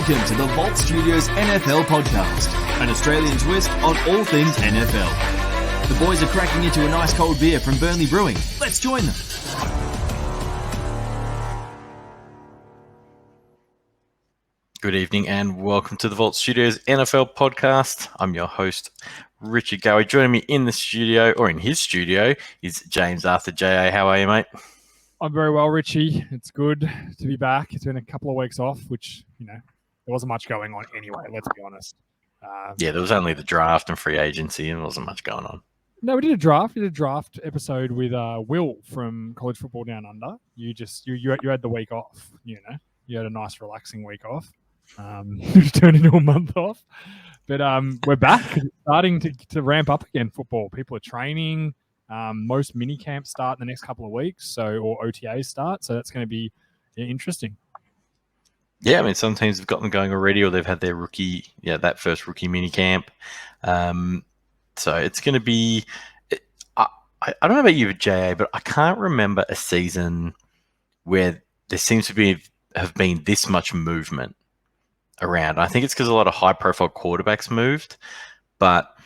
Welcome to the Vault Studios NFL podcast, an Australian twist on all things NFL. The boys are cracking into a nice cold beer from Burnley Brewing. Let's join them. Good evening and welcome to the Vault Studios NFL podcast. I'm your host, Richie and JA. Joining me in the studio, or in his studio, is James Arthur JA. How are you, mate? I'm very well, Richie. It's good to be back. It's been a couple of weeks off, which, there wasn't much going on anyway, let's be honest. There was only the draft and free agency and there wasn't much going on. No, we did a draft. We did a draft episode with Will from College Football Down Under. You had the week off, You had a nice relaxing week off. Which turned into a month off. But we're back. It's starting to ramp up again, football. People are training. Most mini camps start in the next couple of weeks, or OTAs start. So that's going to be interesting. Yeah, I mean, some teams have got them going already, or they've had their that first rookie mini camp. So it's going to be. I don't know about you, JA, but I can't remember a season where there seems to have been this much movement around. I think it's because a lot of high-profile quarterbacks moved, but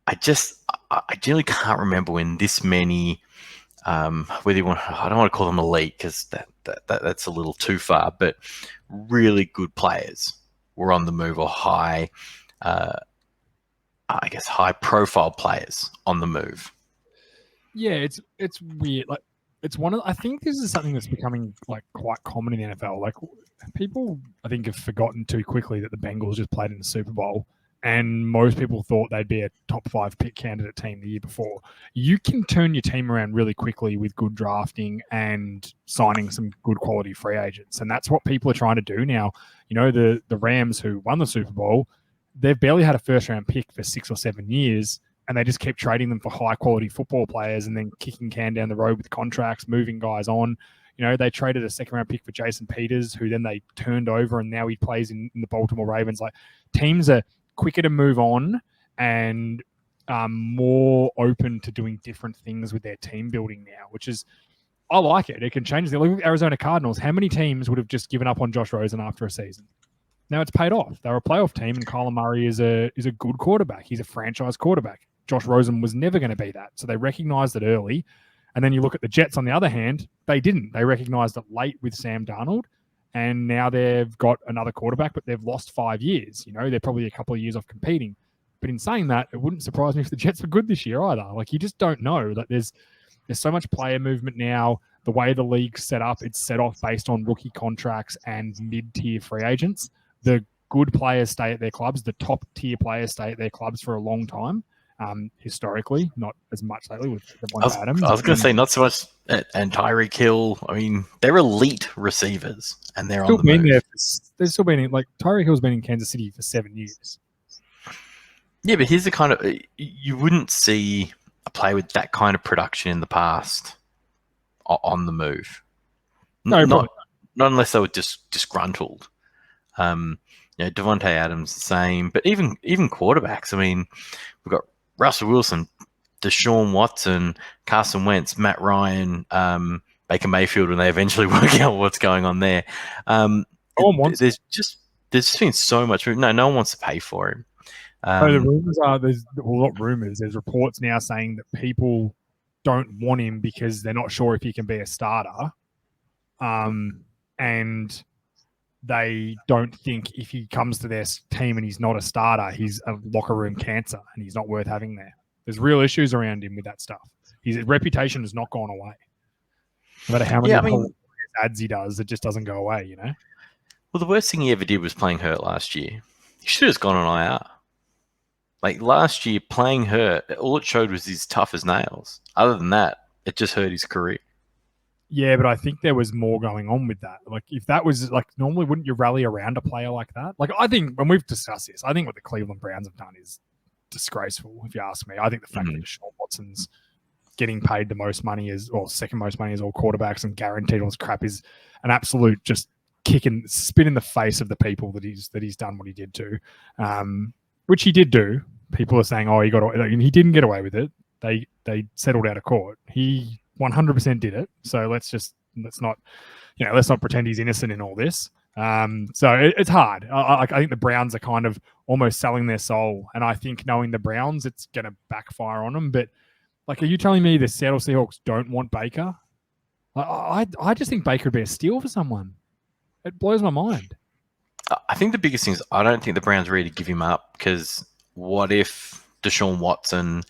I generally can't remember when this many. I don't want to call them elite because that's a little too far, but really good players were on the move, or high-profile players on the move. Yeah, it's weird. Like, it's I think this is something that's becoming quite common in the NFL. Like, people, I think, have forgotten too quickly that the Bengals just played in the Super Bowl, and most people thought they'd be a top 5 pick candidate team the year before. You can turn your team around really quickly with good drafting and signing some good quality free agents, and that's what people are trying to do now. The Rams, who won the Super Bowl, they've barely had a first-round pick for 6 or 7 years, and they just keep trading them for high-quality football players and then kicking can down the road with contracts, moving guys on. They traded a second-round pick for Jason Peters, who then they turned over, and now he plays in the Baltimore Ravens. Like, teams are quicker to move on and more open to doing different things with their team building now, which is, I like it. It can change. Look at Arizona Cardinals. How many teams would have just given up on Josh Rosen after a season? Now it's paid off. They're a playoff team, and Kyler Murray is a good quarterback. He's a franchise quarterback. Josh Rosen was never going to be that. So they recognized it early. And then you look at the Jets, on the other hand, they didn't. They recognized it late with Sam Darnold, and now they've got another quarterback, but they've lost 5 years. They're probably a couple of years off competing. But in saying that, it wouldn't surprise me if the Jets were good this year either. Like, you just don't know. Like, there's so much player movement now. The way the league's set up, it's set off based on rookie contracts and mid-tier free agents. The good players stay at their clubs. The top-tier players stay at their clubs for a long time. Historically, not as much lately with Devontae Adams. I was going to say not so much, and Tyreek Hill. I mean, they're elite receivers, and they're on the move. They've still been in, Tyreek Hill's been in Kansas City for 7 years. Yeah, but here's the kind of, you wouldn't see a player with that kind of production in the past on the move. Not unless they were just disgruntled. Devontae Adams the same, but even quarterbacks. I mean, we've got Russell Wilson, Deshaun Watson, Carson Wentz, Matt Ryan, Baker Mayfield, when they eventually work out what's going on there. There's just been so much. No one wants to pay for him. The rumors are not rumors. There's reports now saying that people don't want him because they're not sure if he can be a starter, and they don't think if he comes to their team and he's not a starter, he's a locker room cancer and he's not worth having there. There's real issues around him with that stuff. His reputation has not gone away. No matter how many ads he does, it just doesn't go away, Well, the worst thing he ever did was playing hurt last year. He should have gone on IR. Like, last year, playing hurt, all it showed was he's tough as nails. Other than that, it just hurt his career. Yeah, but I think there was more going on with that. Like, if that was, normally wouldn't you rally around a player like that? Like, I think, when we've discussed this, I think what the Cleveland Browns have done is disgraceful, if you ask me. I think the fact that Deshaun Watson's getting paid the most money second most money as all quarterbacks and guaranteed all this crap is an absolute just spit in the face of the people that he's done what he did to, which he did do. People are saying, he didn't get away with it. They settled out of court. He 100% did it. So let's not pretend he's innocent in all this. It's hard. I think the Browns are kind of almost selling their soul, and I think knowing the Browns, it's going to backfire on them. But like, are you telling me the Seattle Seahawks don't want Baker? I just think Baker would be a steal for someone. It blows my mind. I think the biggest thing is I don't think the Browns are ready to give him up, because what if Deshaun Watson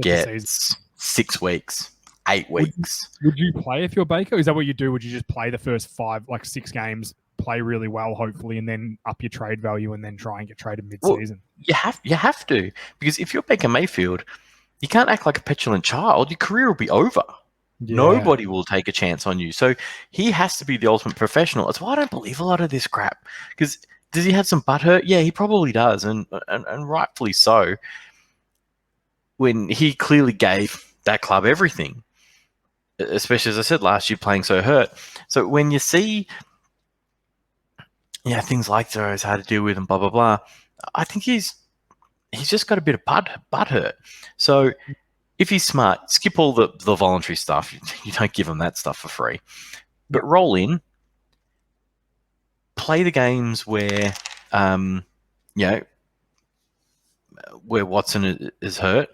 gets 6 weeks, 8 weeks? Would you play if you're Baker? Is that what you do? Would you just play the first 6 games, play really well, hopefully, and then up your trade value and then try and get traded mid-season? Well, you have to, because if you're Baker Mayfield, you can't act like a petulant child. Your career will be over. Yeah. Nobody will take a chance on you. So he has to be the ultimate professional. That's why I don't believe a lot of this crap. Because does he have some butthurt? Yeah, he probably does, and rightfully so. When he clearly gave that club everything, especially as I said last year, playing so hurt. So when you see, things like that, it's hard to deal with and blah blah blah. I think he's just got a bit of butthurt. So if he's smart, skip all the voluntary stuff. You don't give him that stuff for free. But roll in, play the games where, where Watson is hurt.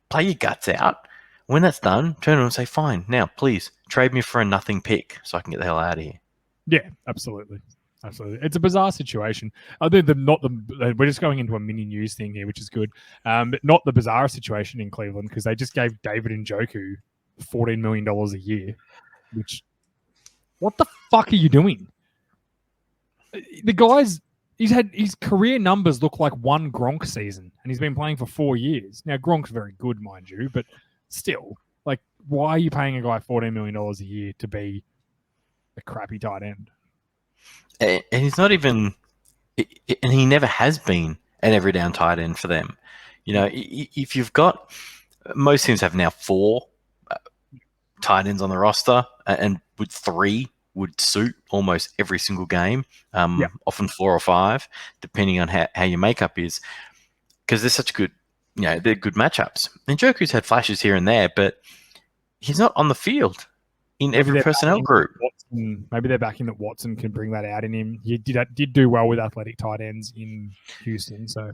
Play your guts out. When that's done, turn around and say, fine, now please trade me for a nothing pick so I can get the hell out of here. Yeah, absolutely. Absolutely. It's a bizarre situation. We're just going into a mini news thing here, which is good. But not the bizarre situation in Cleveland, because they just gave David Njoku $14 million a year, which, what the fuck are you doing? The guy's, his career numbers look like one Gronk season, and he's been playing for 4 years. Now, Gronk's very good, mind you, but still, like, why are you paying a guy $14 million a year to be a crappy tight end? And he's not even, and he never has been an every down tight end for them. If you've got, most teams have now 4 tight ends on the roster, and with 3 would suit almost every single game, often 4 or 5, depending on how your makeup is, because they're such good, they're good matchups. And Njoku's had flashes here and there, but he's not on the field in every personnel group. Maybe they're backing that Watson can bring that out in him. He did do well with athletic tight ends in Houston, so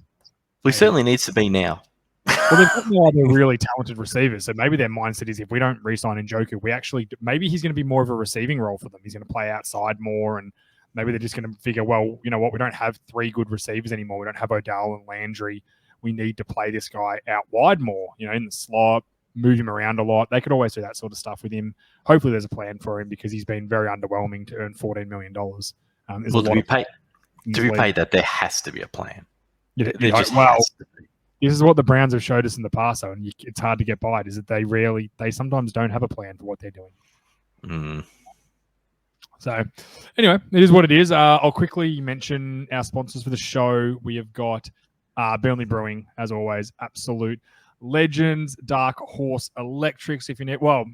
he certainly needs to be now. Well, they've got no other really talented receivers, so maybe their mindset is, if we don't re-sign Njoku, maybe he's going to be more of a receiving role for them. He's going to play outside more, and maybe they're just going to figure, well, you know what, we don't have 3 good receivers anymore. We don't have Odell and Landry. We need to play this guy out wide more, in the slot, move him around a lot. They could always do that sort of stuff with him. Hopefully there's a plan for him, because he's been very underwhelming to earn $14 million. To be paid that, there has to be a plan. This is what the Browns have showed us in the past, though, and it's hard to get by it, is that they sometimes don't have a plan for what they're doing. Mm. So anyway, it is what it is. I'll quickly mention our sponsors for the show. We have got Burnley Brewing, as always, absolute legends. Dark Horse Electrics, if you need. Well,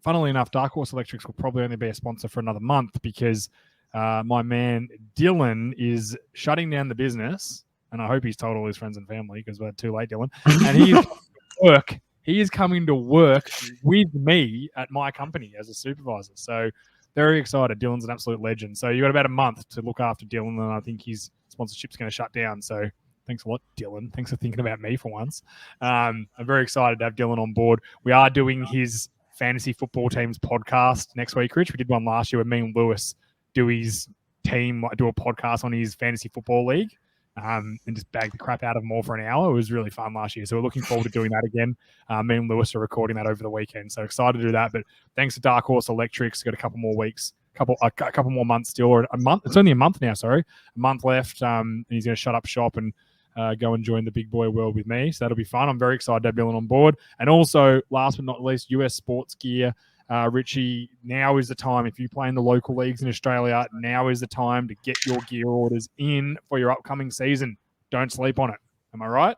funnily enough, Dark Horse Electrics will probably only be a sponsor for another month, because my man Dylan is shutting down the business, and I hope he's told all his friends and family, because we're too late, Dylan. And he is coming to work with me at my company as a supervisor. So very excited. Dylan's an absolute legend. So you've got about a month to look after Dylan, and I think his sponsorship's going to shut down. So thanks a lot, Dylan. Thanks for thinking about me for once. I'm very excited to have Dylan on board. We are doing his fantasy football team's podcast next week, Rich. We did one last year where me and Lewis do a podcast on his fantasy football league, and just bag the crap out of them all for an hour. It was really fun last year. So we're looking forward to doing that again. Me and Lewis are recording that over the weekend. So excited to do that. But thanks to Dark Horse Electrics. Got a couple more weeks, a couple more months still, or a month. It's only a month now, sorry. A month left. And he's going to shut up shop and go and join the big boy world with me. So that'll be fun. I'm very excited to have Dylan on board. And also, last but not least, US Sports Gear. Richie, now is the time. If you play in the local leagues in Australia, now is the time to get your gear orders in for your upcoming season. Don't sleep on it. Am I right?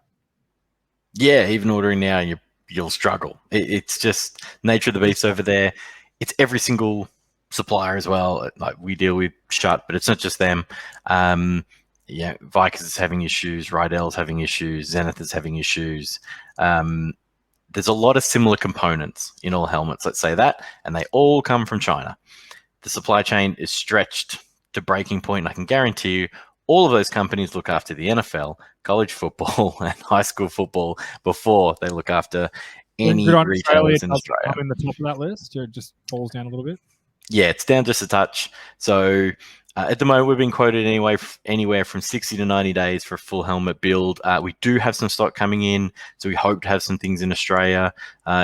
Yeah, even ordering now, you'll struggle. It's just nature of the beast over there. It's every single supplier as well. Like, we deal with Shut, but it's not just them. Vikers is having issues. Rydell's having issues. Zenith is having issues. There's a lot of similar components in all helmets, let's say that, and they all come from China. The supply chain is stretched to Breaking Point, and I can guarantee you all of those companies look after the NFL, college football, and high school football before they look after any retailers in Australia. Come in the top of that list, or it just falls down a little bit? Yeah, it's down just a touch. So at the moment, we've been quoted anywhere from 60 to 90 days for a full helmet build. We do have some stock coming in, so we hope to have some things in Australia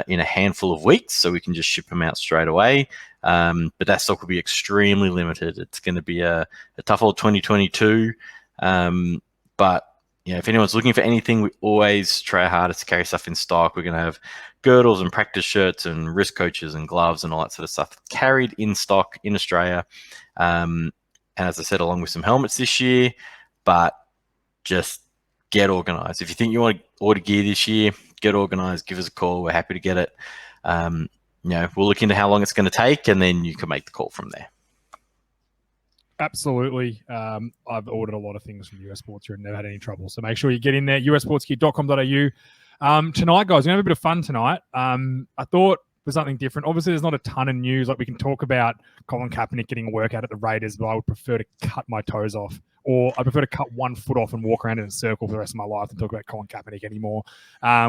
in a handful of weeks, so we can just ship them out straight away. But that stock will be extremely limited. It's going to be a tough old 2022. But if anyone's looking for anything, we always try our hardest to carry stuff in stock. We're going to have girdles and practice shirts and wrist coaches and gloves and all that sort of stuff carried in stock in Australia. And as I said, along with some helmets this year, but just get organized. If you think you want to order gear this year, get organized, give us a call. We're happy to get it. We'll look into how long it's going to take, and then you can make the call from there. Absolutely. I've ordered a lot of things from US Sports Gear and never had any trouble. So make sure you get in there, ussportsgear.com.au. Tonight, guys, we're going to have a bit of fun tonight. I thought for something different. Obviously, there's not a ton of news. Like, we can talk about Colin Kaepernick getting a workout at the Raiders, but I would prefer to cut my toes off. Or I prefer to cut one foot off and walk around in a circle for the rest of my life than talk about Colin Kaepernick anymore.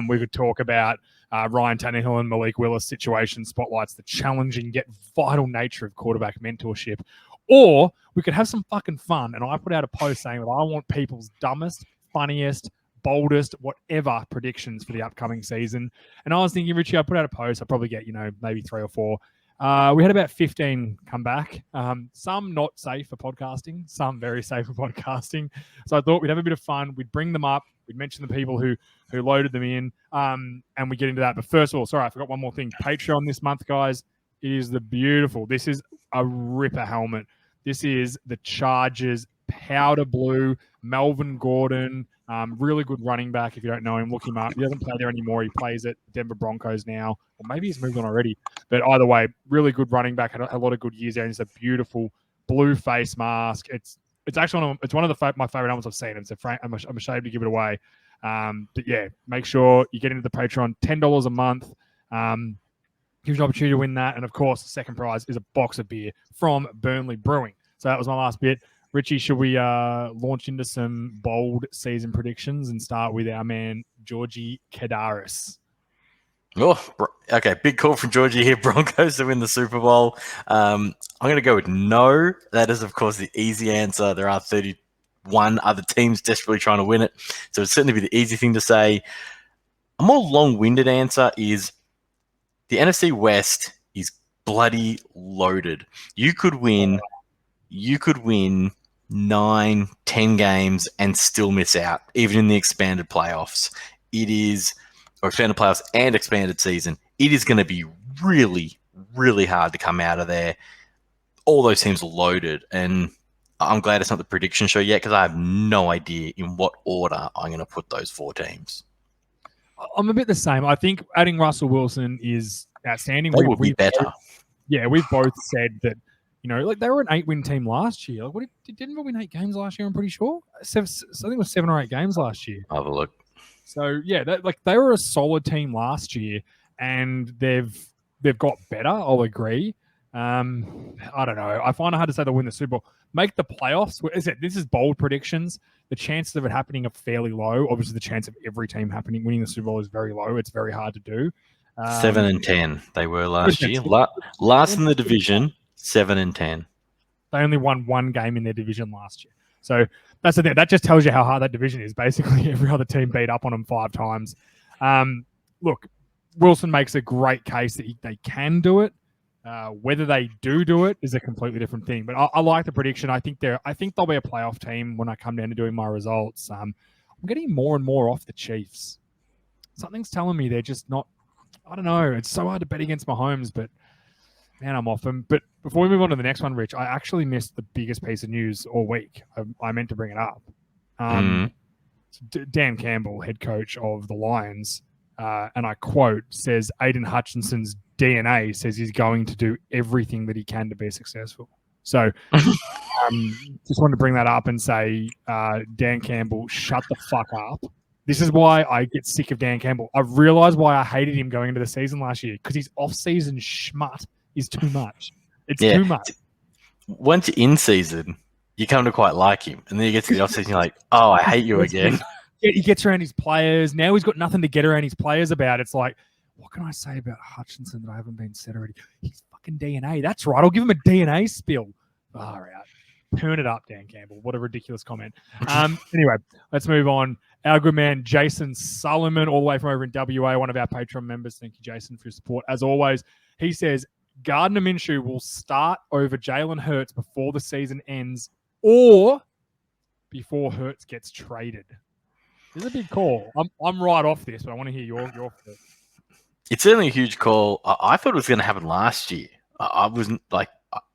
We could talk about Ryan Tannehill and Malik Willis situation, spotlights the challenging yet vital nature of quarterback mentorship. Or we could have some fucking fun, and I put out a post saying that I want people's dumbest, funniest, boldest, whatever predictions for the upcoming season. And I was thinking, Richie, I put out a post. I'll probably get, maybe 3 or 4. We had about 15 come back. Some not safe for podcasting, some very safe for podcasting. So I thought we'd have a bit of fun. We'd bring them up. We'd mention the people who loaded them in, and we get into that. But first of all, sorry, I forgot one more thing. Patreon this month, guys. It is this is a ripper helmet. This is the Chargers powder blue, Melvin Gordon, really good running back. If you don't know him, look him up. He doesn't play there anymore. He plays at Denver Broncos now, or maybe he's moved on already. But either way, really good running back. Had a lot of good years there. And it's a beautiful blue face mask. It's actually one of my favorite helmets I've seen. So I'm ashamed to give it away. But yeah, make sure you get into the Patreon. $10 a month. Gives you an opportunity to win that. And of course, the second prize is a box of beer from Burnley Brewing. So that was my last bit. Richie, should we launch into some bold season predictions and start with our man, Georgie Kadaris? Oh, okay. Big call from Georgie here. Broncos to win the Super Bowl. I'm going to go with no. That is, of course, the easy answer. There are 31 other teams desperately trying to win it. So it'd certainly be the easy thing to say. A more long-winded answer is the NFC West is bloody loaded. You could win 9, 10 games and still miss out, even in the expanded playoffs. Or expanded playoffs and expanded season. It is going to be really, really hard to come out of there. All those teams are loaded, and I'm glad it's not the prediction show yet, because I have no idea in what order I'm going to put those 4 teams. I'm a bit the same. I think adding Russell Wilson is outstanding. That would be better. We've both said that, they were an 8-win team last year. Like, did Denver win 8 games last year? I'm pretty sure. I think it was 7 or 8 games last year. I'll have a look. So yeah, they were a solid team last year, and they've got better. I'll agree. I don't know. I find it hard to say they'll win the Super Bowl. Make the playoffs. This is bold predictions. The chances of it happening are fairly low. Obviously, the chance of every team winning the Super Bowl is very low. It's very hard to do. 7 and 10 they were last year. Last in the division, 7 and 10. They only won 1 game in their division last year. So that's the thing. That just tells you how hard that division is. Basically, every other team beat up on them 5 times. Look, Wilson makes a great case that they can do it. Whether they do it is a completely different thing. But I like the prediction. I think they'll be a playoff team when I come down to doing my results. I'm getting more and more off the Chiefs. Something's telling me they're just not. I don't know. It's so hard to bet against Mahomes, but man, I'm off them. But before we move on to the next one, Rich, I actually missed the biggest piece of news all week. I meant to bring it up. Dan Campbell, head coach of the Lions, and I quote, says Aiden Hutchinson's DNA says he's going to do everything that he can to be successful. So just wanted to bring that up and say, Dan Campbell, shut the fuck up. This is why I get sick of Dan Campbell. I've realized why I hated him going into the season last year, because his off-season schmut is too much. It's too much. Once you're in season, you come to quite like him. And then you get to the offseason, you're like, oh, I hate you again. He gets around his players. Now he's got nothing to get around his players about. It's like, what can I say about Hutchinson that I haven't been said already? He's fucking DNA. That's right. I'll give him a DNA spill. Far out. Turn it up, Dan Campbell. What a ridiculous comment. Anyway, let's move on. Our good man, Jason Sullivan, all the way from over in WA, one of our Patreon members. Thank you, Jason, for your support. As always, he says, Gardner Minshew will start over Jalen Hurts before the season ends or before Hurts gets traded. This is a big call. I'm right off this, but I want to hear your thoughts. It's certainly a huge call. I thought it was going to happen last year. I wasn't like,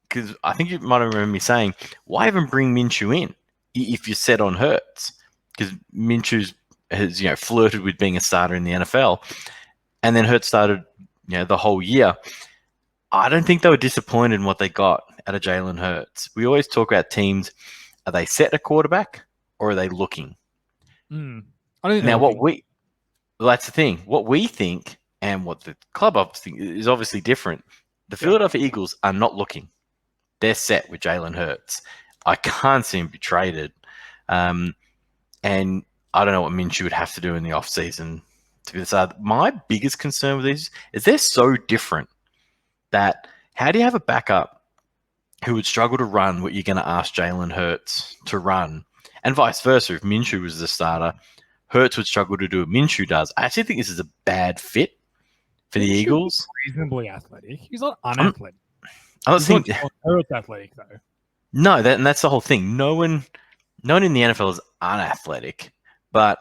because I think you might remember me saying, why even bring Minshew in if you're set on Hurts? Because Minshew has flirted with being a starter in the NFL, and then Hurts started the whole year. I don't think they were disappointed in what they got out of Jalen Hurts. We always talk about teams. Are they set a quarterback or are they looking? I don't think that's the thing. What we think and what the club think is obviously different. The Philadelphia Eagles are not looking. They're set with Jalen Hurts. I can't see him be traded. And I don't know what Minshew would have to do in the offseason to be decided. My biggest concern with these is they're so different that how do you have a backup who would struggle to run what you're going to ask Jalen Hurts to run? And vice versa, if Minshew was the starter, Hurts would struggle to do what Minshew does. I actually think this is a bad fit for the Eagles. Reasonably athletic. He's not unathletic. I don't think Hurts athletic though. No, and that's the whole thing. No one in the NFL is unathletic, but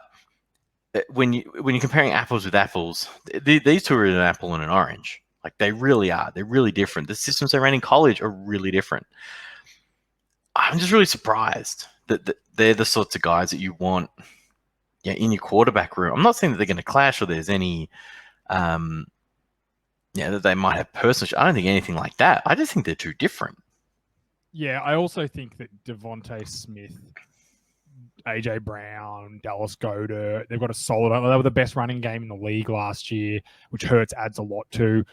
when you're comparing apples with apples, these two are an apple and an orange. Like they really are. They're really different. The systems they ran in college are really different. I'm just really surprised that they're the sorts of guys that you want in your quarterback room. I'm not saying that they're going to clash or there's any, that they might have personal. I don't think anything like that. I just think they're too different. Yeah, I also think that Devontae Smith, AJ Brown, Dallas Goedert, they've got a solid. They were the best running game in the league last year, which Hurts adds a lot to.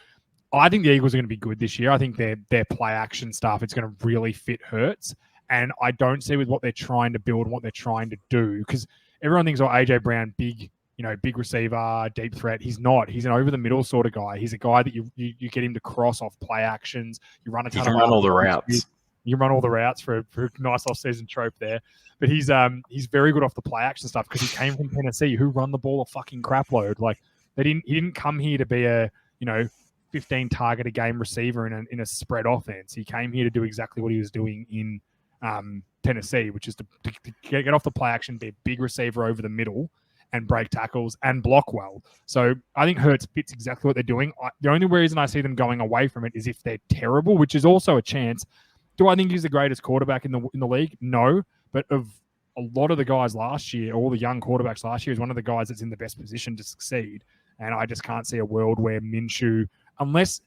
I think the Eagles are going to be good this year. I think their play action stuff, it's going to really fit Hurts. And I don't see with what they're trying to build and what they're trying to do, because everyone thinks, AJ Brown, big receiver, deep threat. He's not. He's an over the middle sort of guy. He's a guy that you get him to cross off play actions. You run a ton of all the routes. You run all the routes for a nice off-season trope there. But he's very good off the play action stuff because he came from Tennessee, who run the ball a fucking crap load. Like he didn't come here to be a 15 target a game receiver in a spread offense. He came here to do exactly what he was doing in Tennessee, which is to get off the play action, be a big receiver over the middle, and break tackles and block well. So I think Hurts fits exactly what they're doing. The only reason I see them going away from it is if they're terrible, which is also a chance. Do I think he's the greatest quarterback in the league? No, but of a lot of the guys last year, all the young quarterbacks last year, is one of the guys that's in the best position to succeed. And I just can't see a world where Minshew, unless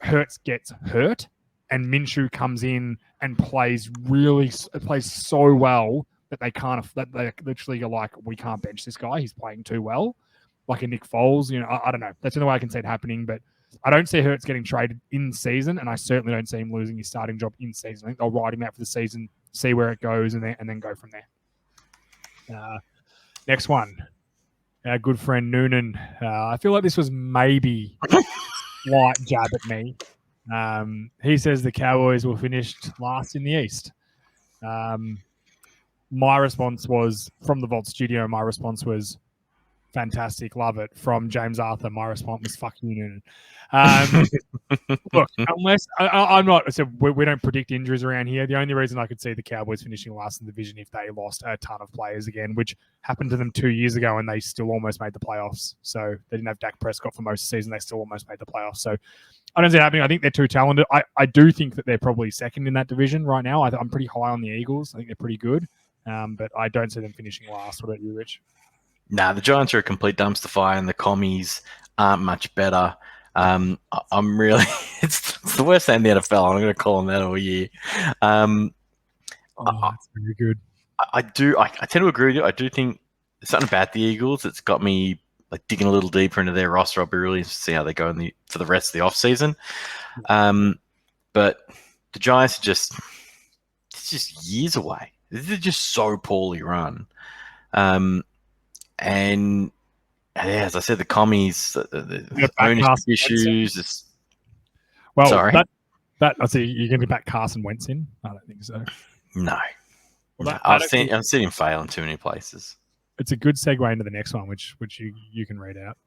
Hurts gets hurt and Minshew comes in and plays so well that they literally are like, we can't bench this guy. He's playing too well. Like a Nick Foles, I don't know. That's the only way I can see it happening, but I don't see Hurts getting traded in season, and I certainly don't see him losing his starting job in season. I think they'll ride him out for the season, see where it goes, and then go from there. Next one, our good friend Noonan. I feel like this was maybe a slight jab at me. He says the Cowboys were finished last in the East. My response was, from the Vault Studio, my response was, fantastic, love it. From James Arthur, my response was, fuck you, Noonan. Look, unless I'm not, so we don't predict injuries around here. The only reason I could see the Cowboys finishing last in the division if they lost a ton of players again, which happened to them 2 years ago, and they still almost made the playoffs. So they didn't have Dak Prescott for most of the season. They still almost made the playoffs. So I don't see it happening. I think they're too talented. I do think that they're probably second in that division right now. I'm pretty high on the Eagles. I think they're pretty good. But I don't see them finishing last. What about you, Rich? Nah, the Giants are a complete dumpster fire, and the Commies aren't much better. I'm really it's the worst thing in the NFL. I'm going to call them that all year. That's very good. I tend to agree with you. I do think there's something about the Eagles that's got me like digging a little deeper into their roster. I'll be really interested to see how they go for the rest of the offseason. But the Giants are just it's just years away. This is just so poorly run. And as I said, the commies, the ownership issues. Well, sorry. That I see you're going to back Carson Wentz in. I don't think so. No. Well, I've seen him fail in too many places. It's a good segue into the next one, which you can read out.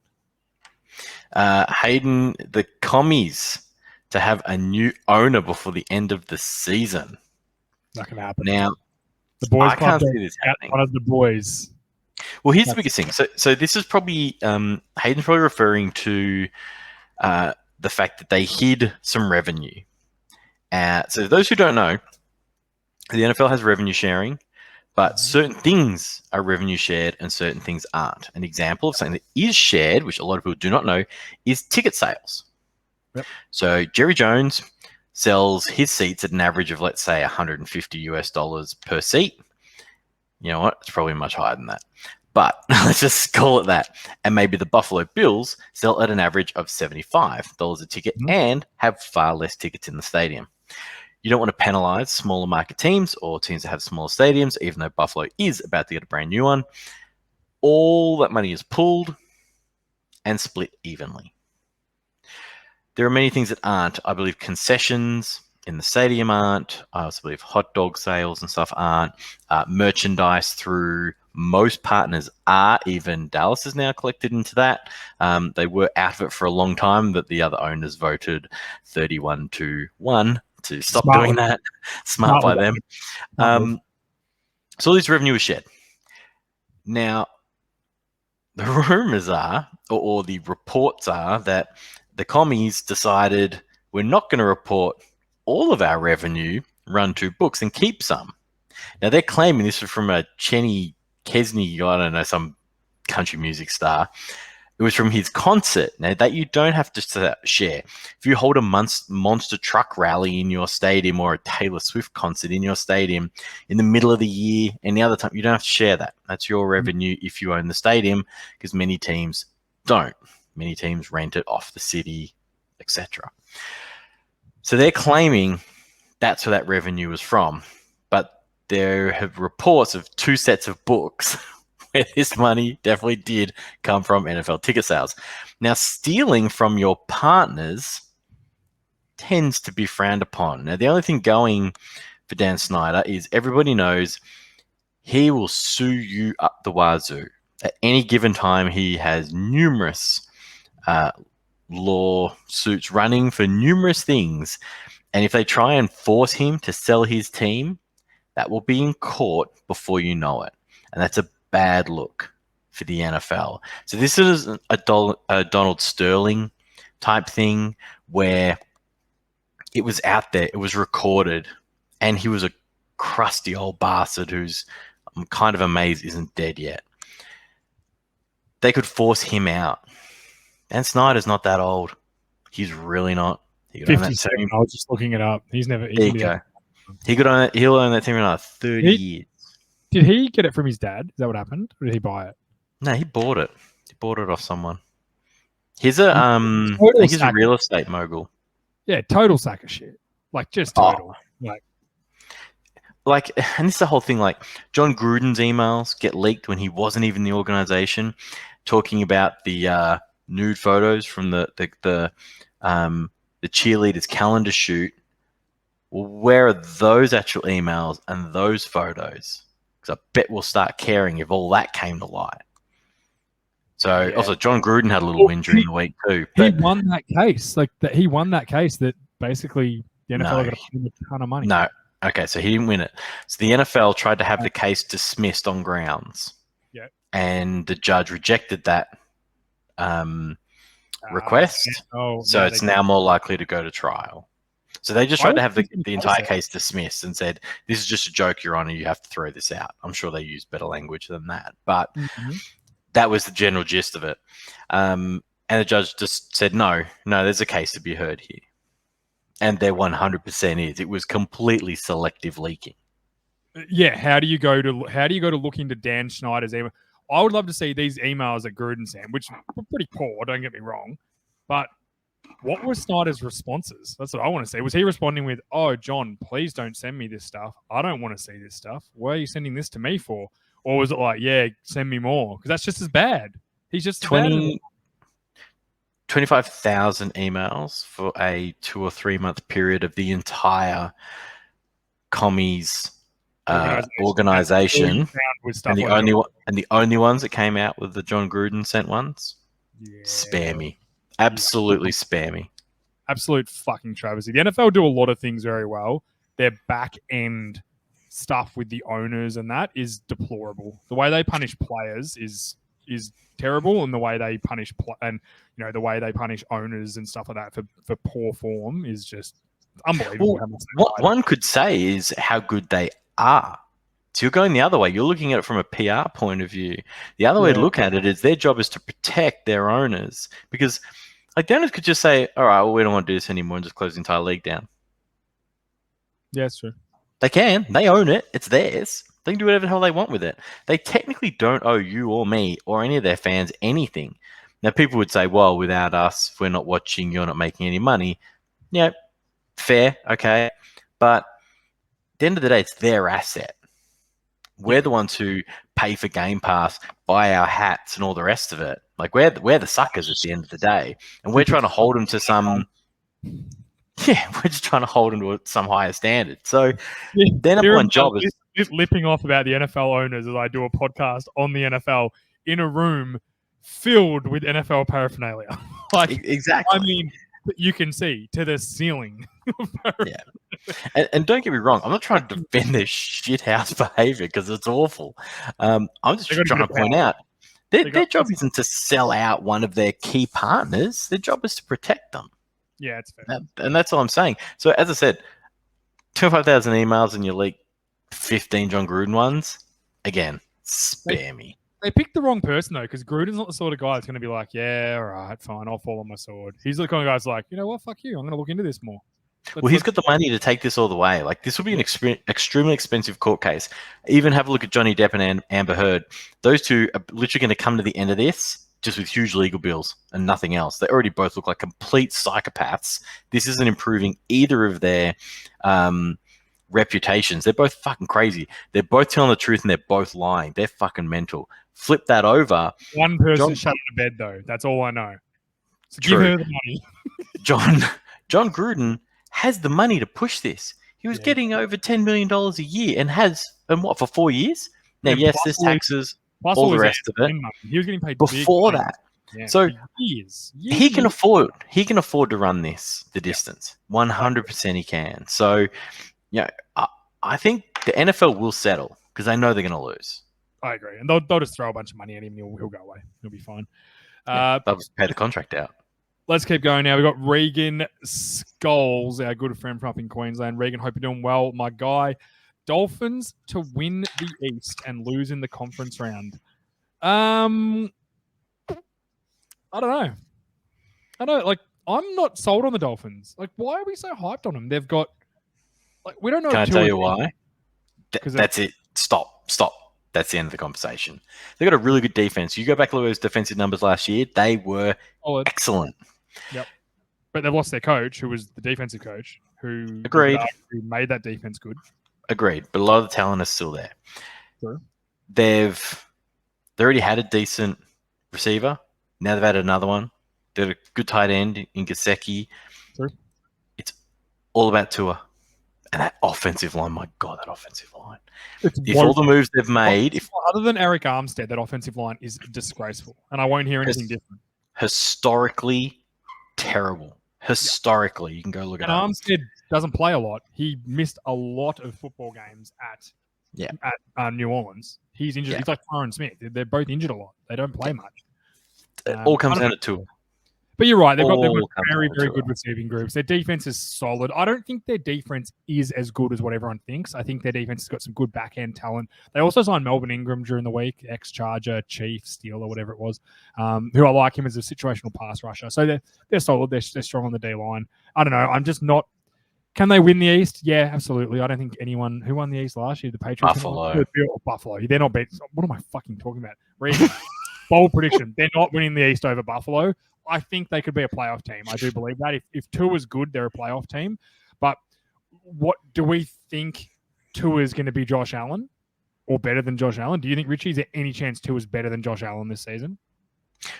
Hayden, the commies to have a new owner before the end of the season. Not going to happen. Now, the boys I can't see this happening. One of the boys. Well, here's the biggest thing. So this is probably Hayden's probably referring to the fact that they hid some revenue. So those who don't know, the NFL has revenue sharing, but certain things are revenue shared and certain things aren't. An example of something that is shared, which a lot of people do not know, is ticket sales. Yep. So Jerry Jones sells his seats at an average of, let's say, $150 per seat. You know what? It's probably much higher than that. But let's just call it that. And maybe the Buffalo Bills sell at an average of $75 a ticket and have far less tickets in the stadium. You don't want to penalize smaller market teams or teams that have smaller stadiums, even though Buffalo is about to get a brand new one. All that money is pooled and split evenly. There are many things that aren't. I believe concessions in the stadium aren't. I also believe hot dog sales and stuff aren't. Merchandise through most partners are. Even Dallas is now collected into that. They were out of it for a long time, but the other owners voted 31-1 to stop doing that. Smart by them. So all this revenue is shared. Now, the rumors are, or the reports are, that the commies decided we're not going to report all of our revenue, run two books, and keep some. Now, they're claiming this was from a Cheney Kesney, I don't know, some country music star. It was from his concert. Now, that you don't have to share. If you hold a monster truck rally in your stadium or a Taylor Swift concert in your stadium in the middle of the year, any other time, you don't have to share that. That's your revenue if you own the stadium, because many teams don't. Many teams rent it off the city, etc. So they're claiming that's where that revenue is from. But there have reports of two sets of books where this money definitely did come from NFL ticket sales. Now, stealing from your partners tends to be frowned upon. Now, the only thing going for Dan Snyder is everybody knows he will sue you up the wazoo. At any given time, he has numerous lawsuits running for numerous things. And if they try and force him to sell his team, that will be in court before you know it. And that's a bad look for the NFL. So this is a Donald Sterling type thing where it was out there, it was recorded, and he was a crusty old bastard who's, I'm kind of amazed isn't dead yet. They could force him out. Dan Snyder's not that old. He's really not. 57. I was just looking it up. He's never. There you go. He'll own that team in another 30 years. Did he get it from his dad? Is that what happened? Or did he buy it? No, he bought it. He bought it off someone. I think he's a real estate mogul. Yeah, total sack of shit. Like, just total. Like, and this is the whole thing, like, John Gruden's emails get leaked when he wasn't even in the organization, talking about the nude photos from the cheerleaders' calendar shoot. Well, where are those actual emails and those photos? Because I bet we'll start caring if all that came to light. So, also, John Gruden had a little win during the week too. He won that case. He won that case that basically the NFL got a ton of money. No. Okay, so he didn't win it. So the NFL tried to have the case dismissed on grounds. Yeah. And the judge rejected that request. So it's now more likely to go to trial. So they just tried to have the entire case dismissed and said, this is just a joke, Your Honor, you have to throw this out. I'm sure they used better language than that. But that was the general gist of it. And the judge just said, no, there's a case to be heard here. And there 100% is. It was completely selective leaking. Yeah, how do you go to look into Dan Snyder's email? I would love to see these emails that Gruden sent, which were pretty poor, don't get me wrong. But What were Snyder's responses? That's what I want to see. Was he responding with, "Oh, John, please don't send me this stuff. I don't want to see this stuff. Why are you sending this to me for?" Or was it like, "Yeah, send me more," because that's just as bad. He's just 25,000 emails for a 2 or 3 month period of the entire commies organization, and the only ones that came out with the John Gruden sent ones. Yeah. Spammy. Absolutely spammy. Absolute fucking travesty. The NFL do a lot of things very well. Their back end stuff with the owners and that is deplorable. The way they punish players is terrible, and the way they punish the way they punish owners and stuff like that for poor form is just unbelievable. Well, what one could say is how good they are. So you're going the other way. You're looking at it from a PR point of view. The other way to look at it is their job is to protect their owners, because like the owners could just say, all right, well, we don't want to do this anymore and just close the entire league down. Yeah, it's true. They can. They own it. It's theirs. They can do whatever the hell they want with it. They technically don't owe you or me or any of their fans anything. Now, people would say, well, without us, if we're not watching, you're not making any money. Yeah, fair, okay. But at the end of the day, it's their asset. We're the ones who pay for Game Pass, buy our hats and all the rest of it. Like, we're the suckers at the end of the day. And we're trying to hold them to some... Yeah, we're just trying to hold them to some higher standard. So their number one job is... Just lipping off about the NFL owners as I do a podcast on the NFL in a room filled with NFL paraphernalia. Like, exactly. I mean, you can see to the ceiling. Yeah. And don't get me wrong, I'm not trying to defend their shithouse behavior because it's awful. I'm just trying to point out their job isn't to sell out one of their key partners. Their job is to protect them. Yeah, it's fair. And that's all I'm saying. So as I said, 25,000 emails in your leak, 15 John Gruden ones. Again, spammy. They picked the wrong person, though, because Gruden's not the sort of guy that's going to be like, yeah, all right, fine, I'll fall on my sword. He's the kind of guy that's like, you know what, fuck you, I'm going to look into this more. He's got the money to take this all the way. Like, this will be an extremely expensive court case. Even have a look at Johnny Depp and Amber Heard. Those two are literally going to come to the end of this just with huge legal bills and nothing else. They already both look like complete psychopaths. This isn't improving either of their reputations. They're both fucking crazy. They're both telling the truth and they're both lying. They're fucking mental. Flip that over. One person shut in bed, though. That's all I know. So give her the money. John Gruden has the money to push this. He was getting over $10 million a year and what, for 4 years? Now, yes, there's taxes, all the rest of it. He was getting paid before that. Yeah, so years. He can afford to run the distance. 100% he can. So, I think the NFL will settle because they know they're going to lose. I agree. And they'll just throw a bunch of money at him. He'll go away. He'll be fine. They'll just pay the contract out. Let's keep going now. We've got Regan Scholes, our good friend from up in Queensland. Regan, hope you're doing well. My guy, Dolphins to win the East and lose in the conference round. I don't know. Like, I'm not sold on the Dolphins. Like, why are we so hyped on them? They've got, like, we don't know. Can I tell you why? That's it. Stop. That's the end of the conversation. They've got a really good defense. You go back to those defensive numbers last year, they were excellent. Yep. But they've lost their coach, who was the defensive coach, who made that defense good. Agreed. But a lot of the talent is still there. Sure. They already had a decent receiver. Now they've added another one. They've got a good tight end in Gesicki. Sure. It's all about Tua. And that offensive line, my God, that offensive line. If all the moves they've made... Other than Eric Armstead, that offensive line is disgraceful. And I won't hear anything different. Historically terrible. Historically, you can go look at it. And Armstead doesn't play a lot. He missed a lot of football games at New Orleans. He's injured. He's like Tyron Smith. They're both injured a lot. They don't play much. It all comes down to Tua. But you're right. They've got very, very good receiving groups. Their defense is solid. I don't think their defense is as good as what everyone thinks. I think their defense has got some good backhand talent. They also signed Melvin Ingram during the week, ex-Charger, Chief, Steel, or whatever it was, who I like him as a situational pass rusher. So they're solid. They're strong on the D-line. I don't know. I'm just not... Can they win the East? Yeah, absolutely. I don't think anyone... Who won the East last year? The Patriots? Buffalo. They're not beating... What am I fucking talking about? Bold prediction. They're not winning the East over Buffalo. I think they could be a playoff team. I do believe that. If Tua's good, they're a playoff team. But what do we think Tua's going to be Josh Allen or better than Josh Allen? Do you think, Richie, is there any chance Tua's better than Josh Allen this season?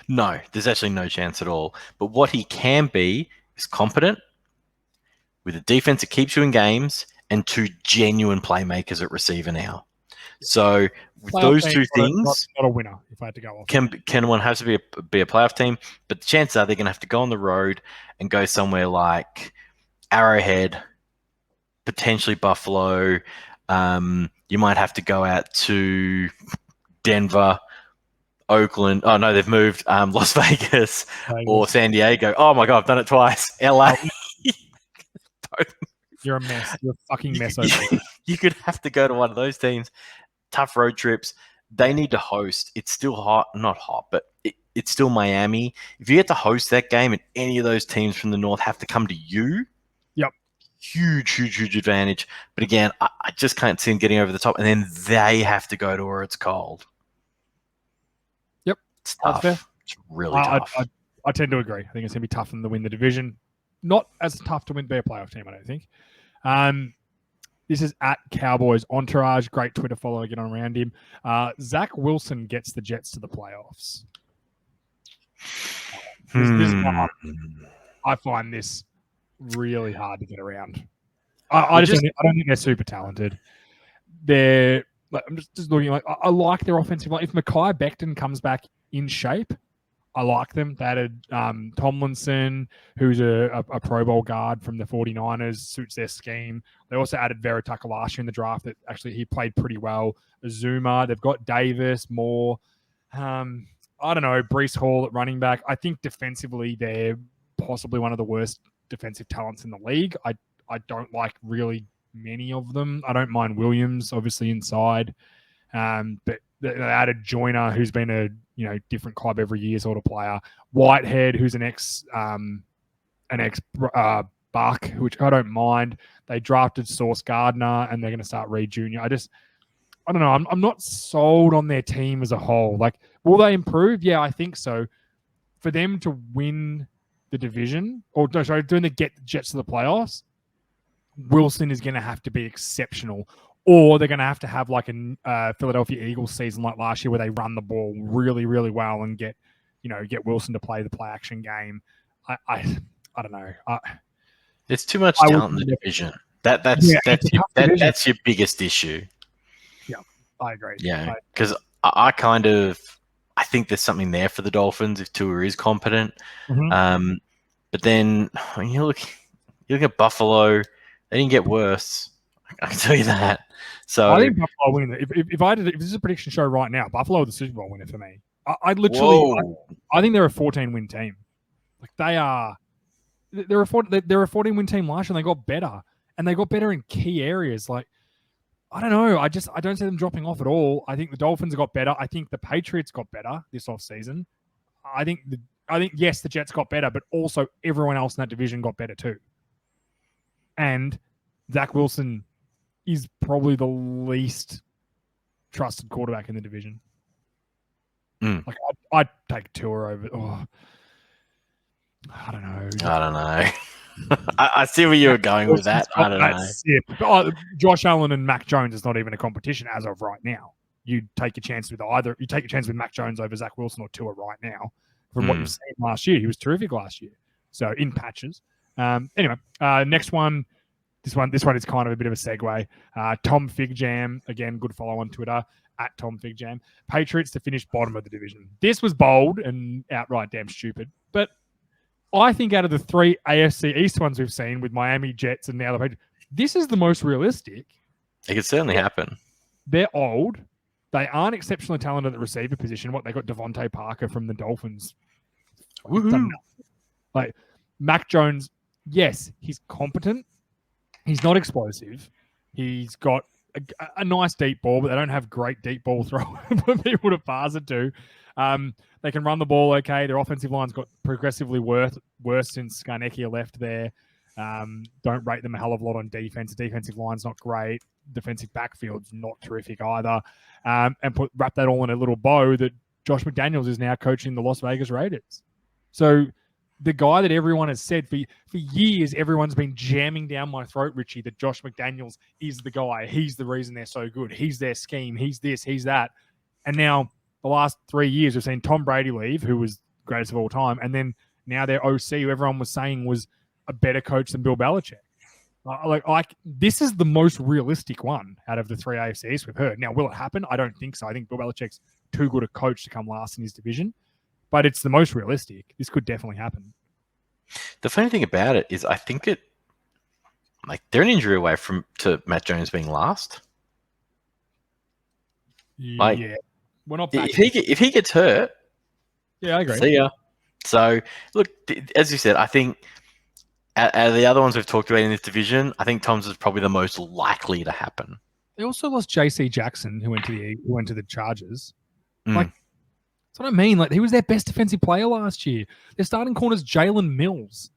No, there's actually no chance at all. But what he can be is competent with a defense that keeps you in games and 2 genuine playmakers at receiver now. So with those two things, not a winner. If I had to go off, can one has to be a playoff team, but the chances are they're going to have to go on the road and go somewhere like Arrowhead, potentially Buffalo. You might have to go out to Denver, Oakland. Oh no, they've moved. Las Vegas or San Diego. Oh my God, I've done it twice. LA. You're a mess. You're a fucking mess over there. You could have to go to one of those teams. Tough road trips. They need to host. It's still hot. Not hot, but it's still Miami. If you get to host that game and any of those teams from the North have to come to you, yep. Huge advantage. But again, I just can't see them getting over the top. And then they have to go to where it's cold. Yep. It's tough. It's really tough. I tend to agree. I think it's going to be tough for them to win the division. Not as tough to be a playoff team, I don't think. This is at Cowboys Entourage. Great Twitter follow again around him. Zach Wilson gets the Jets to the playoffs. I find this really hard to get around. I don't think they're super talented. I'm just looking like I like their offensive line. If Mekhi Becton comes back in shape, I like them. They added Tomlinson, who's a Pro Bowl guard from the 49ers, suits their scheme. They also added Veritucker last year in the draft that actually he played pretty well. Azuma, they've got Davis, Moore. I don't know, Breece Hall at running back. I think defensively they're possibly one of the worst defensive talents in the league. I don't like really many of them. I don't mind Williams, obviously, inside. But they added Joyner, who's been a different club every year sort of player. Whitehead, who's an ex Buck, which I don't mind. They drafted Sauce Gardner, and they're going to start Reed Jr. I don't know. I'm not sold on their team as a whole. Like, will they improve? Yeah, I think so. For them to win the division, doing the get the Jets to the playoffs, Wilson is going to have to be exceptional. Or they're going to have like a Philadelphia Eagles season like last year where they run the ball really, really well and get Wilson to play the play action game. I don't know. There's too much talent in the division. That's your biggest issue. Yeah, I agree. Yeah, because I think there's something there for the Dolphins if Tua is competent. Mm-hmm. But then when you look at Buffalo, they didn't get worse. I can tell you that. So I think Buffalo win. If this is a prediction show right now, Buffalo are the Super Bowl winner for me. I think they're a 14-win team. Like they're a 14-win team last year, and they got better, and they got better in key areas. Like I don't know. I don't see them dropping off at all. I think the Dolphins got better. I think the Patriots got better this offseason. I think yes, the Jets got better, but also everyone else in that division got better too. And Zach Wilson is probably the least trusted quarterback in the division. Like I'd take Tua over. I don't know. I see where you were going with that. I don't know. Josh Allen and Mac Jones is not even a competition as of right now. You take your chance with either. You take your chance with Mac Jones over Zach Wilson or Tua right now. From what you've seen last year, he was terrific last year. So in patches. Anyway, next one. This one is kind of a bit of a segue. Tom Fig Jam, again, good follow on Twitter, at Tom Fig Jam. Patriots to finish bottom of the division. This was bold and outright damn stupid. But I think out of the 3 AFC East ones we've seen with Miami, Jets, and now the Patriots, this is the most realistic. It could certainly happen. They're old. They aren't exceptionally talented at the receiver position. They got Devontae Parker from the Dolphins. Like Mac Jones, yes, he's competent. He's not explosive. He's got a nice deep ball, but they don't have great deep ball throw for people to pass it to. They can run the ball okay. Their offensive line's got progressively worse since Skarnecchia left there. Don't rate them a hell of a lot on defense. The defensive line's not great. Defensive backfield's not terrific either. And wrap that all in a little bow that Josh McDaniels is now coaching the Las Vegas Raiders. So the guy that everyone has said for years, everyone's been jamming down my throat, Richie, that Josh McDaniels is the guy. He's the reason they're so good. He's their scheme. He's this, he's that. And now the last 3 years, we've seen Tom Brady leave, who was greatest of all time. And then now their OC, who everyone was saying was a better coach than Bill Belichick. This is the most realistic one out of the three AFCs we've heard. Now, will it happen? I don't think so. I think Bill Belichick's too good a coach to come last in his division, but it's the most realistic. This could definitely happen. The funny thing about it is, I think they're an injury away to Matt Jones being last. Yeah, we're not back. If he gets hurt, yeah, I agree. See ya. So, look, as you said, I think out of the other ones we've talked about in this division, I think Tom's is probably the most likely to happen. They also lost J.C. Jackson, who went to the Chargers. That's what I mean. He was their best defensive player last year. Their starting corner's Jalen Mills.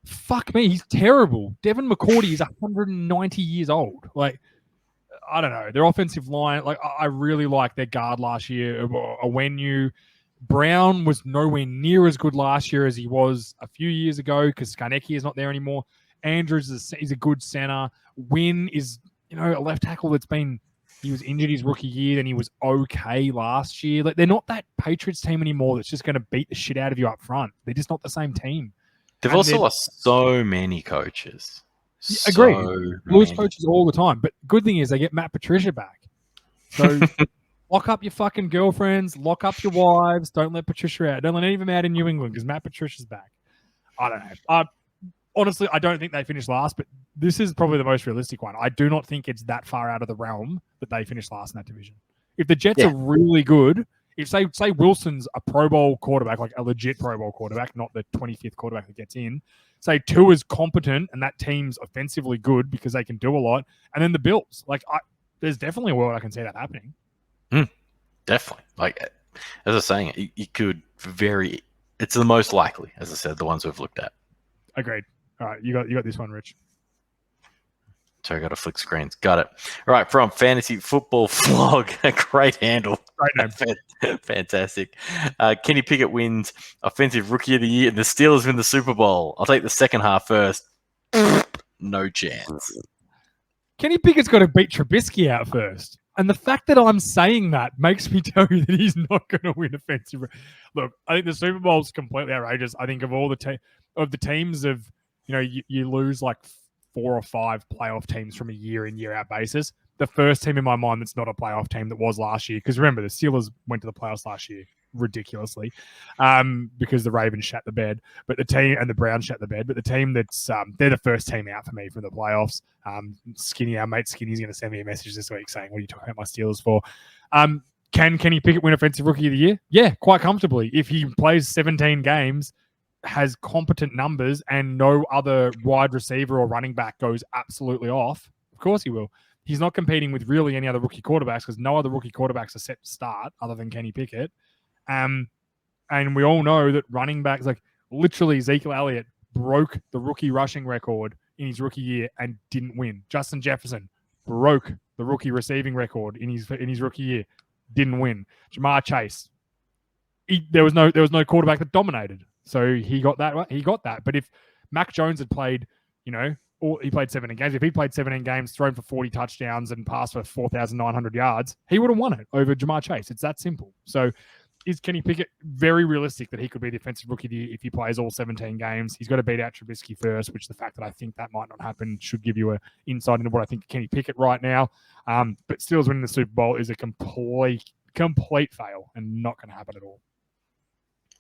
Fuck me, he's terrible. Devin McCourty is 190 years old. I don't know. Their offensive line, I really like their guard last year. Owenu. Brown was nowhere near as good last year as he was a few years ago because Skarnecki is not there anymore. Andrews is a good center. Wynn is, a left tackle he was injured his rookie year, then he was okay last year. They're not that Patriots team anymore that's just going to beat the shit out of you up front. They're just not the same team. They've also lost so many coaches. Agree. Lose coaches all the time. But good thing is they get Matt Patricia back. So lock up your fucking girlfriends. Lock up your wives. Don't let Patricia out. Don't let any of them out in New England because Matt Patricia's back. I don't know. Honestly, I don't think they finished last, but this is probably the most realistic one. I do not think it's that far out of the realm that they finish last in that division. If the Jets are really good, if say Wilson's a Pro Bowl quarterback, like a legit Pro Bowl quarterback, not the 25th quarterback that gets in, say Tua's competent and that team's offensively good because they can do a lot, and then the Bills. There's definitely a world I can see that happening. Definitely. As I was saying, you could it's the most likely, as I said, the ones we've looked at. Agreed. All right, you got this one, Rich. Sorry, I got to flick screens. Got it. All right, from Fantasy Football Vlog, a great handle. Great name. Fantastic. Kenny Pickett wins Offensive Rookie of the Year, and the Steelers win the Super Bowl. I'll take the second half first. No chance. Kenny Pickett's got to beat Trubisky out first. And the fact that I'm saying that makes me tell you that he's not going to win offensive. Look, I think the Super Bowl is completely outrageous. I think of all the teams of, you lose 4 or 5 playoff teams from a year in, year out basis. The first team in my mind that's not a playoff team that was last year, because remember, the Steelers went to the playoffs last year ridiculously because the Ravens shat the bed, but the team and the Browns shat the bed. But the team that's they're the first team out for me from the playoffs. Skinny, our mate Skinny's going to send me a message this week saying, "What are you talking about my Steelers for?" Can Kenny Pickett win Offensive Rookie of the Year? Yeah, quite comfortably. If he plays 17 games, has competent numbers, and no other wide receiver or running back goes absolutely off, of course he will. He's not competing with really any other rookie quarterbacks because no other rookie quarterbacks are set to start other than Kenny Pickett. And we all know that running backs, literally Ezekiel Elliott broke the rookie rushing record in his rookie year and didn't win. Justin Jefferson broke the rookie receiving record in his rookie year, didn't win. Jamar Chase, there was no quarterback that dominated, so he got that. He got that. But if Mac Jones had played, he played 17 games. If he played 17 games, thrown for 40 touchdowns and passed for 4,900 yards, he would have won it over Jamar Chase. It's that simple. So is Kenny Pickett very realistic that he could be the Defensive Rookie of the Year if he plays all 17 games? He's got to beat out Trubisky first, which the fact that I think that might not happen should give you an insight into what I think of Kenny Pickett right now. But Steelers winning the Super Bowl is a complete fail and not going to happen at all.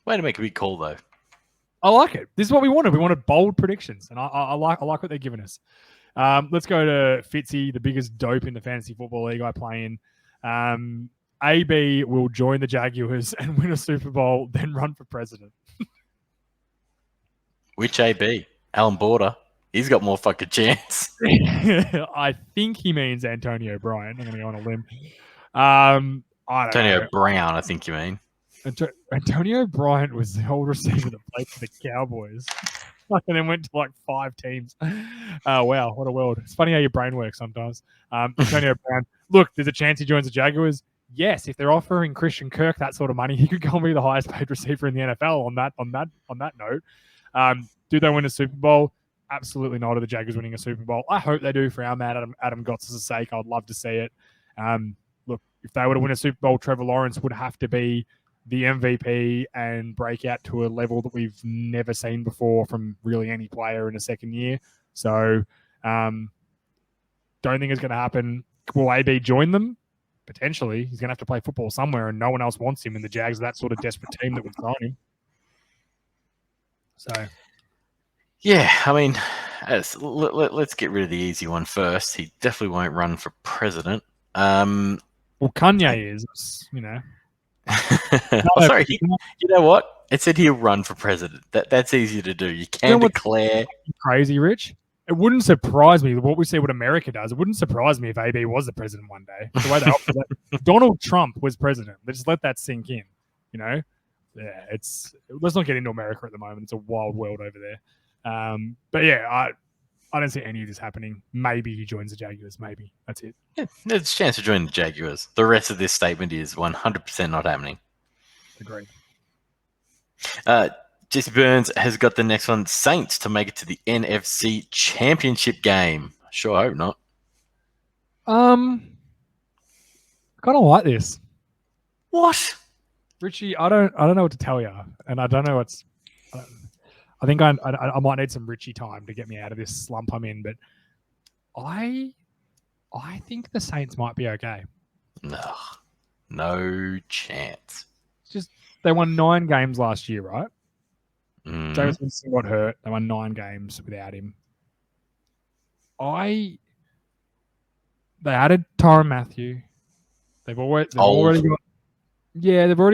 Way to make a big call, though. I like it. This is what we wanted. We wanted bold predictions, and I like what they're giving us. Let's go to Fitzy, the biggest dope in the fantasy football league I play in. AB will join the Jaguars and win a Super Bowl, then run for president. Which AB? Alan Border. He's got more fucking chance. I think he means Antonio Bryant. I'm going to go on a limb. I don't Antonio know. Brown, I think you mean. Antonio Bryant was the old receiver that played for the Cowboys. And then went to 5 teams. Wow, what a world. It's funny how your brain works sometimes. Antonio Brown. Look, there's a chance he joins the Jaguars. yes, if they're offering Christian Kirk that sort of money, he could go and be the highest paid receiver in the NFL. On that note, do they win a Super Bowl? Absolutely not. Are the Jaguars winning a Super Bowl? I hope they do for our man Adam Gotts' sake. I'd love to see it. Look, if they were to win a Super Bowl, Trevor Lawrence would have to be the MVP and break out to a level that we've never seen before from really any player in a second year. So, don't think it's going to happen. Will AB join them? Potentially. He's going to have to play football somewhere, and no one else wants him. And the Jags are that sort of desperate team that would sign him. So, yeah, I mean, let's get rid of the easy one first. He definitely won't run for president. Well, Kanye is, you know. Sorry, you know what? It said he'll run for president. That's easy to do. You can declare. Crazy, Rich. It wouldn't surprise me. What we see what America does, it wouldn't surprise me if AB was the president one day. The way if Donald Trump was president, just let that sink in. You know, yeah. Let's not get into America at the moment. It's a wild world over there. But yeah, I don't see any of this happening. Maybe he joins the Jaguars. Maybe that's it. Yeah, there's a chance to join the Jaguars. The rest of this statement is 100% not happening. Agreed. Jesse Burns has got the next one. Saints to make it to the NFC Championship game. Sure hope not. I kind of like this. What? Richie, I don't know what to tell you, and I don't know what's. I think I might need some Richie time to get me out of this slump I'm in, but I think the Saints might be okay. No chance. It's just they won 9 games last year, right? James Winston got hurt. They won 9 games without him. They added Tyrann Mathieu. They've already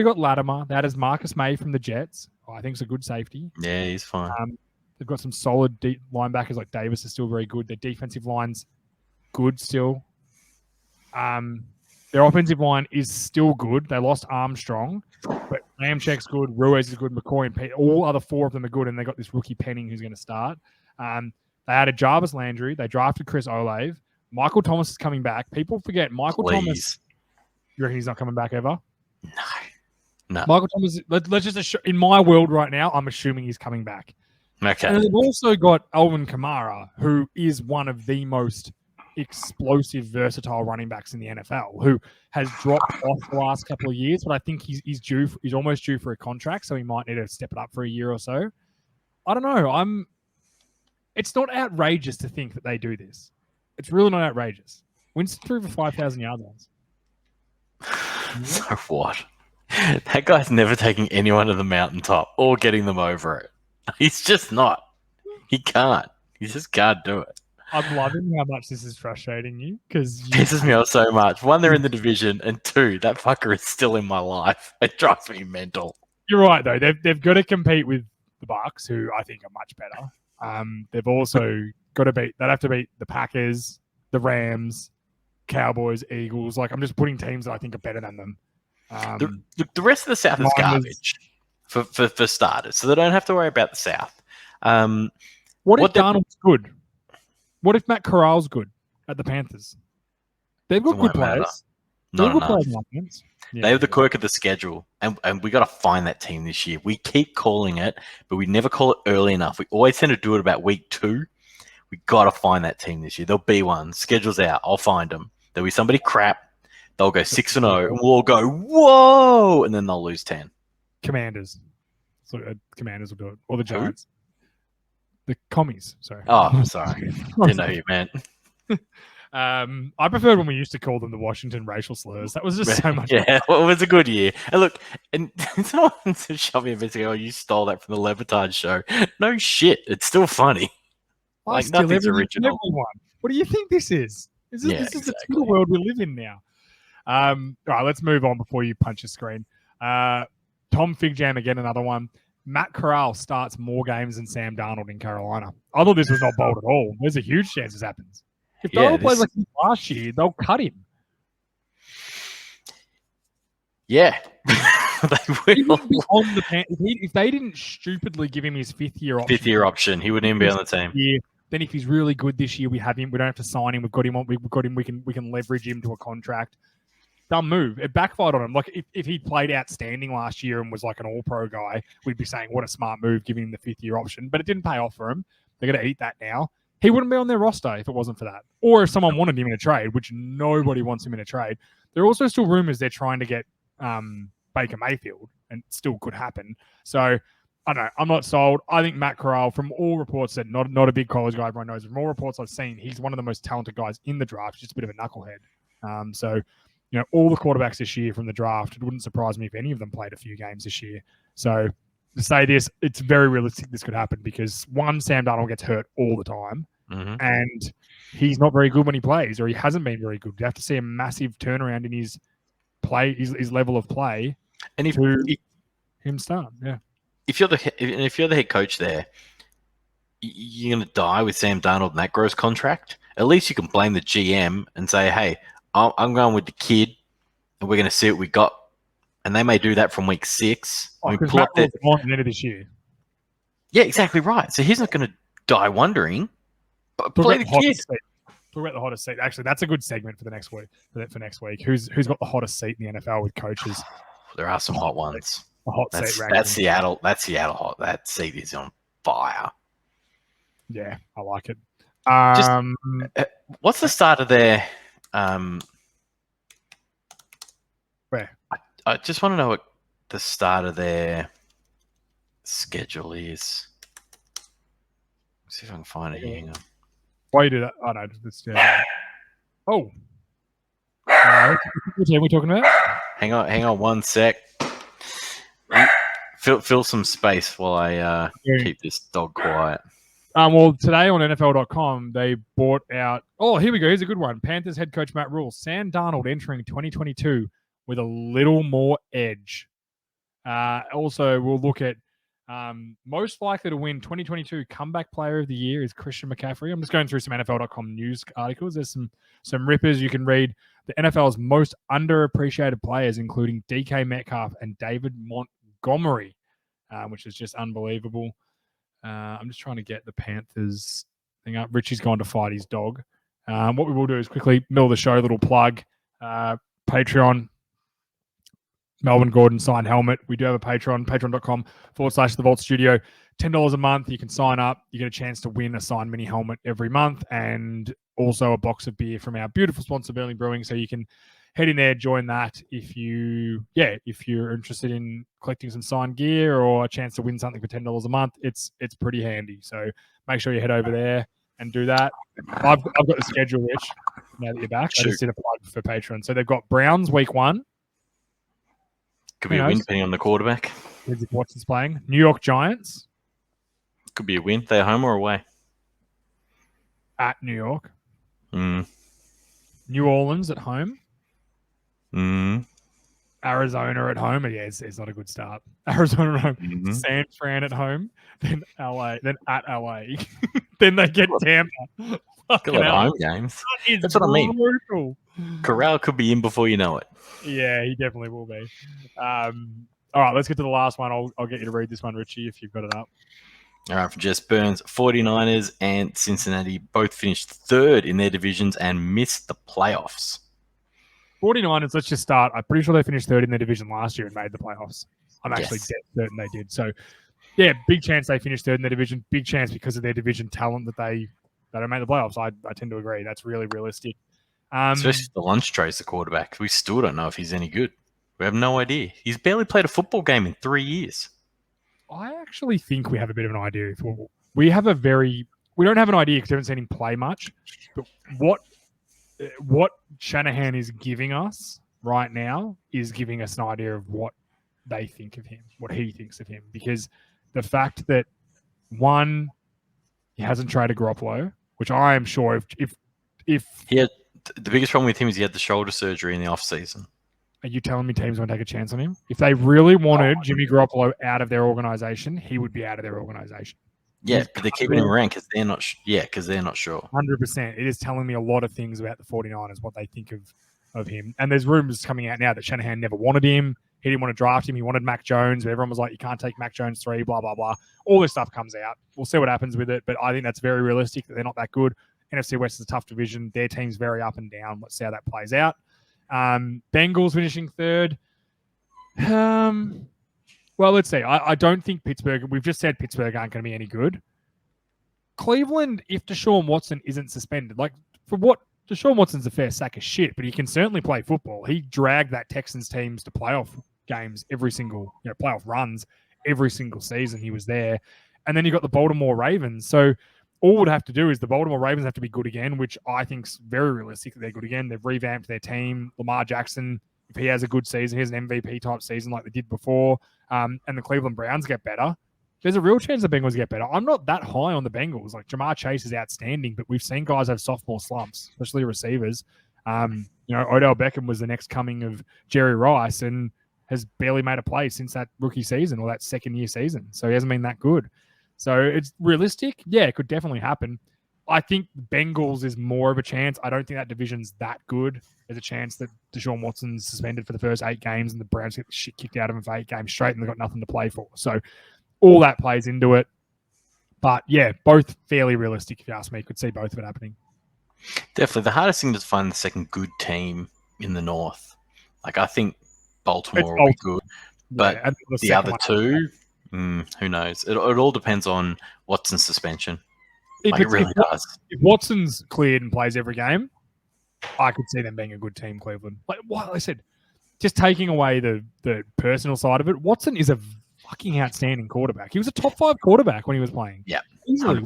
got Latimer. They added Marcus May from the Jets. I think it's a good safety. Yeah, he's fine. They've got some solid deep linebackers like Davis is still very good. Their defensive line's good still. Their offensive line is still good. They lost Armstrong, but Ramchek's good. Ruiz is good. McCoy and Pete, all other 4 of them are good, and they got this rookie Penning who's going to start. They added Jarvis Landry. They drafted Chris Olave. Michael Thomas is coming back. People forget Michael Thomas. You reckon he's not coming back ever? No. Michael Thomas, let's just in my world right now, I'm assuming he's coming back. Okay. And they've also got Alvin Kamara, who is one of the most explosive, versatile running backs in the NFL, who has dropped off the last couple of years, but I think he's due. He's almost due for a contract, so he might need to step it up for a year or so. I don't know. It's not outrageous to think that they do this. It's really not outrageous. Winston threw for 5,000 yards once. So what? That guy's never taking anyone to the mountaintop or getting them over it. He's just not. He can't. He just can't do it. I'm loving how much this is frustrating you because pisses me off so much. 1, they're in the division, and 2, that fucker is still in my life. It drives me mental. You're right though. They've got to compete with the Bucs, who I think are much better. They've also got to beat. They'd have to beat the Packers, the Rams, Cowboys, Eagles. Like I'm just putting teams that I think are better than them. The rest of the South is garbage for starters, so they don't have to worry about the South. What if Darnold's good? What if Matt Corral's good at the Panthers? They've got good players. Not enough. Yeah. They have the quirk of the schedule, and we got to find that team this year. We keep calling it, but we never call it early enough. We always tend to do it about week 2. We got to find that team this year. There'll be one. Schedule's out. I'll find them. There'll be somebody crap. They'll go 6-0, and we'll go, whoa, and then they'll lose 10. Commanders. So Commanders will do it. Or the Giants. The Commies, sorry. Oh, sorry. Didn't know who you meant. I preferred when we used to call them the Washington racial slurs. That was just so much. Yeah, well, it was a good year. And look, and someone to shove me a bit ago, you stole that from the Levitard show. No shit. It's still funny. Like, nothing's original. Everyone. What do you think this is? This is the Twitter world we live in now. All right, let's move on before you punch a screen. Tom Figjam, again, another one. Matt Corral starts more games than Sam Darnold in Carolina. I thought this was not bold at all. There's a huge chance this happens. If Darnold plays like last year, they'll cut him. Yeah, they will. If they didn't stupidly give him his fifth year option, he wouldn't even be on the team. Then if he's really good this year, we have him. We don't have to sign him. We've got him. We can leverage him to a contract. dumb move. It backfired on him. Like if he played outstanding last year and was like an all-pro guy, we'd be saying what a smart move, giving him the 5th-year option. But it didn't pay off for him. They're going to eat that now. He wouldn't be on their roster if it wasn't for that. Or if someone wanted him in a trade, which nobody wants him in a trade. There are also still rumors they're trying to get Baker Mayfield, and it still could happen. So I don't know. I'm not sold. I think Matt Corral, from all reports, said not a big college guy, everyone knows. From all reports I've seen, he's one of the most talented guys in the draft. He's just a bit of a knucklehead. So, all the quarterbacks this year from the draft, it wouldn't surprise me if any of them played a few games this year. So to say this, it's very realistic this could happen because, one, Sam Darnold gets hurt all the time. And he's not very good when he plays, or he hasn't been very good. You have to see a massive turnaround in his play, his level of play, and if him start. Yeah. If you're the head coach there, you're going to die with Sam Darnold and that gross contract. At least you can blame the GM and say, "Hey, I'm going with the kid, and we're going to see what we got." And they may do that from week 6. Because Matt Rule's gone at the end of this year. Yeah, exactly right. So he's not going to die wondering. But play the kid. Talk about the hottest seat. Actually, that's a good segment for the next week. For next week, who's got the hottest seat in the NFL with coaches? There are some hot ones. A hot seat ranking. That's Seattle. That's Seattle hot. That seat is on fire. Yeah, I like it. What's the start of their? Where? I just want to know what the start of their schedule is. Let's see if I can find it here. Hang on. Why you do that? Oh no, oh. What are we talking about? Hang on one sec. Fill some space while I keep this dog quiet. Well, today on NFL.com, they bought out... Oh, here we go. Here's a good one. Panthers head coach Matt Rule. Sam Darnold entering 2022 with a little more edge. Also, we'll look at most likely to win 2022 comeback player of the year is Christian McCaffrey. I'm just going through some NFL.com news articles. There's some rippers you can read. The NFL's most underappreciated players, including DK Metcalf and David Montgomery, which is just unbelievable. I'm just trying to get the Panthers thing up. Richie's gone to fight his dog. What we will do is quickly middle of the show, little plug. Patreon. Melbourne Gordon signed helmet. We do have a Patreon, patreon.com/The Vault Studio. $10 a month. You can sign up. You get a chance to win a signed mini helmet every month and also a box of beer from our beautiful sponsor, Burnley Brewing. So you can head in there, join that if you're interested in collecting some signed gear or a chance to win something for $10 a month. It's pretty handy. So make sure you head over there and do that. I've got the schedule, Rich, now that you're back. I just did a plug for Patreon. So they've got Browns week 1. Could be a win depending on the quarterback. If Watson's playing. New York Giants. Could be a win. They're home or away? At New York. Mm. New Orleans at home. Mm. Arizona at home. Yeah, it's not a good start. Arizona at home. Mm-hmm. San Fran at home. Then LA. Then at LA. Then they get Tampa. Fucking home games. That's what I mean. Brutal. Corral could be in before you know it. Yeah, he definitely will be. All right, let's get to the last one. I'll get you to read this one, Richie, if you've got it up. All right, for Jess Burns, 49ers and Cincinnati both finished 3rd in their divisions and missed the playoffs. 49ers, let's just start. I'm pretty sure they finished 3rd in their division last year and made the playoffs. I'm actually dead certain they did. So, yeah, big chance they finished 3rd in their division. Big chance because of their division talent that they don't make the playoffs. I tend to agree. That's really realistic. Especially the lunch trace, the quarterback. We still don't know if he's any good. We have no idea. He's barely played a football game in 3 years. I actually think we have a bit of an idea. We don't have an idea because we haven't seen him play much. But what Shanahan is giving us right now is giving us an idea of what they think of him, what he thinks of him. Because the fact that, one, he hasn't traded Garoppolo, which I am sure if he had the biggest problem with him is he had the shoulder surgery in the offseason. Are you telling me teams won't take a chance on him? If they really wanted Jimmy Garoppolo out of their organization, he would be out of their organization. Yeah, but they're keeping him around because they're not. Because they're not sure. 100%. It is telling me a lot of things about the 49ers, what they think of him. And there's rumors coming out now that Shanahan never wanted him. He didn't want to draft him. He wanted Mac Jones. But everyone was like, you can't take Mac Jones 3, blah, blah, blah. All this stuff comes out. We'll see what happens with it. But I think that's very realistic that they're not that good. NFC West is a tough division. Their team's very up and down. Let's see how that plays out. Bengals finishing third. Well, let's see. I don't think Pittsburgh, we've just said Pittsburgh aren't going to be any good. Cleveland, if Deshaun Watson isn't suspended, like for what Deshaun Watson's a fair sack of shit, but he can certainly play football. He dragged that Texans teams to playoff games every single, playoff runs every single season he was there. And then you got the Baltimore Ravens. So all would have to do is the Baltimore Ravens have to be good again, which I think's very realistic that they're good again. They've revamped their team. Lamar Jackson, if he has a good season, he has an MVP type season like they did before, and the Cleveland Browns get better, there's a real chance the Bengals get better. I'm not that high on the Bengals. Like Jamar Chase is outstanding, but we've seen guys have sophomore slumps, especially receivers. Odell Beckham was the next coming of Jerry Rice and has barely made a play since that rookie season or that second year season. So he hasn't been that good. So it's realistic. Yeah, it could definitely happen. I think Bengals is more of a chance. I don't think that division's that good. There's a chance that Deshaun Watson's suspended for the first 8 games and the Browns get the shit kicked out of them for 8 games straight and they've got nothing to play for. So all that plays into it. But yeah, both fairly realistic, if you ask me. Could see both of it happening. Definitely. The hardest thing is to find the second good team in the North. Like, I think Baltimore will be good. But the other two, who knows? It all depends on Watson's suspension. It really does. If Watson's cleared and plays every game, I could see them being a good team, Cleveland. Like what I said, just taking away the personal side of it, Watson is a fucking outstanding quarterback. He was a top 5 quarterback when he was playing. Yeah, easily.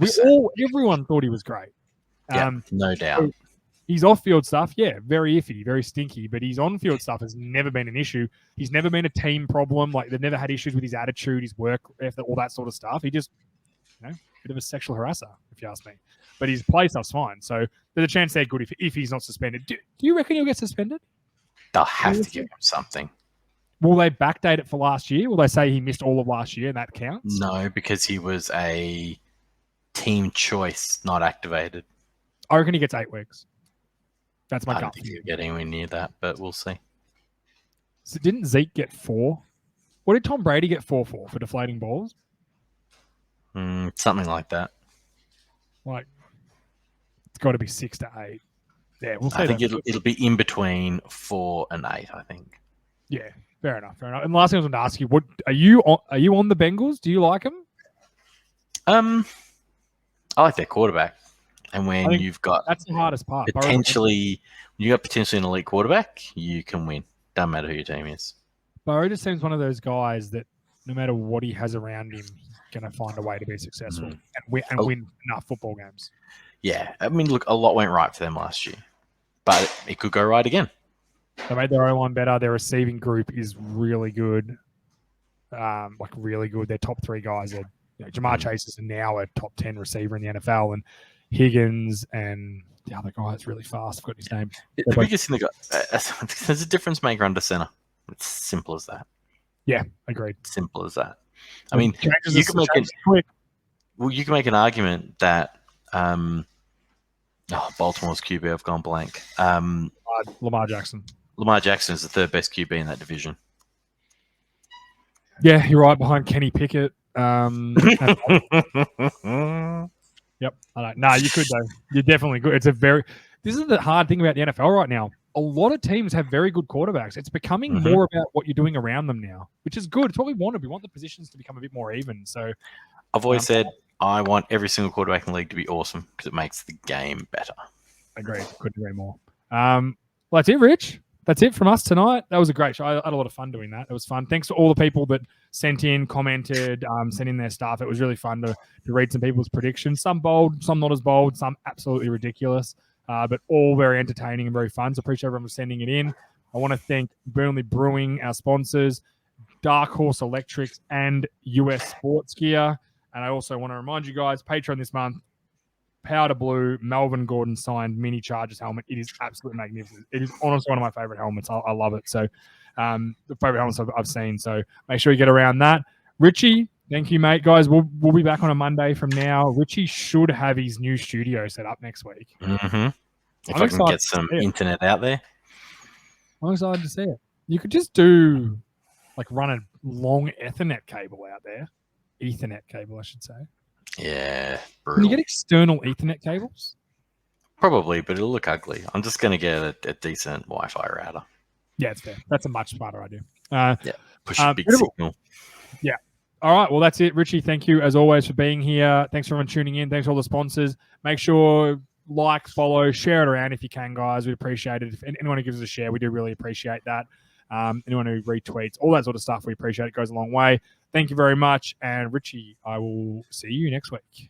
Everyone thought he was great. Yeah, no doubt. So his off-field stuff, very iffy, very stinky, but his on-field stuff has never been an issue. He's never been a team problem. Like, they've never had issues with his attitude, his work ethic, all that sort of stuff. He just, bit of a sexual harasser, if you ask me. But his play stuff's fine. So there's a chance they're good if he's not suspended. Do you reckon he'll get suspended? They'll have to give him something. Will they backdate it for last year? Will they say he missed all of last year and that counts? No, because he was a team choice, not activated. I reckon he gets 8 weeks. That's my gut. I don't think he'll get anywhere near that, but we'll see. So didn't Zeke get 4? What did Tom Brady get 4 for deflating balls? Something like that. Like, it's got to be 6 to 8. Yeah, we'll see. I think it'll be in between 4 and 8. I think. Yeah, fair enough. And the last thing I was going to ask you: what are you on the Bengals? Do you like them? I like their quarterback, and when you've got that's the hardest part. Potentially an elite quarterback, you can win. Doesn't matter who your team is. Burrow just seems one of those guys that no matter what he has around him, he's going to find a way to be successful and win enough football games. Yeah. I mean, look, a lot went right for them last year, but it could go right again. They made their O-line better. Their receiving group is really good. Really good. Their top 3 guys are Jamar Chase is now a top 10 receiver in the NFL, and Higgins and the other guy that's really fast. I've forgotten his name. The biggest thing there's a difference maker under center. It's simple as that. Yeah, agreed. Simple as that. I mean, you can make an argument that Baltimore's QB, I've gone blank. Lamar Jackson. Lamar Jackson is the 3rd best QB in that division. Yeah, you're right, behind Kenny Pickett. Yep, I know. No, you could though. You're definitely good. This is the hard thing about the NFL right now. A lot of teams have very good quarterbacks. It's becoming more about what you're doing around them now, which is good. It's what we wanted. We want the positions to become a bit more even. So I've always said I want every single quarterback in the league to be awesome because it makes the game better. Agreed. Couldn't agree more. Well, that's it, Rich. That's it from us tonight. That was a great show. I had a lot of fun doing that. It was fun. Thanks to all the people that sent in, commented, sent in their stuff. It was really fun to read some people's predictions. Some bold, some not as bold, some absolutely ridiculous, but all very entertaining and very fun. So appreciate everyone for sending it in. I want to thank Burnley Brewing, our sponsors, Dark Horse Electrics, and US Sports Gear. And I also want to remind you guys, Patreon this month, Powder Blue, Melvin Gordon signed Mini Chargers helmet. It is absolutely magnificent. It is honestly one of my favorite helmets. I love it. So the favorite helmets I've seen. So make sure you get around that. Richie, thank you, mate. Guys, we'll be back on a Monday from now. Richie should have his new studio set up next week. Mm-hmm. If I can get some internet out there. I'm excited to see it. You could just do, run a long Ethernet cable out there. Ethernet cable, I should say. Yeah. Brutal. Can you get external Ethernet cables? Probably, but it'll look ugly. I'm just going to get a decent Wi-Fi router. Yeah, it's fair. That's a much smarter idea. Push a big beautiful. signal. Yeah. All right. Well, that's it. Richie, thank you as always for being here. Thanks for everyone tuning in. Thanks for all the sponsors. Make sure like, follow, share it around if you can, guys. We'd appreciate it. If anyone who gives us a share, we do really appreciate that. Anyone who retweets, all that sort of stuff, we appreciate it. It goes a long way. Thank you very much. And Richie, I will see you next week.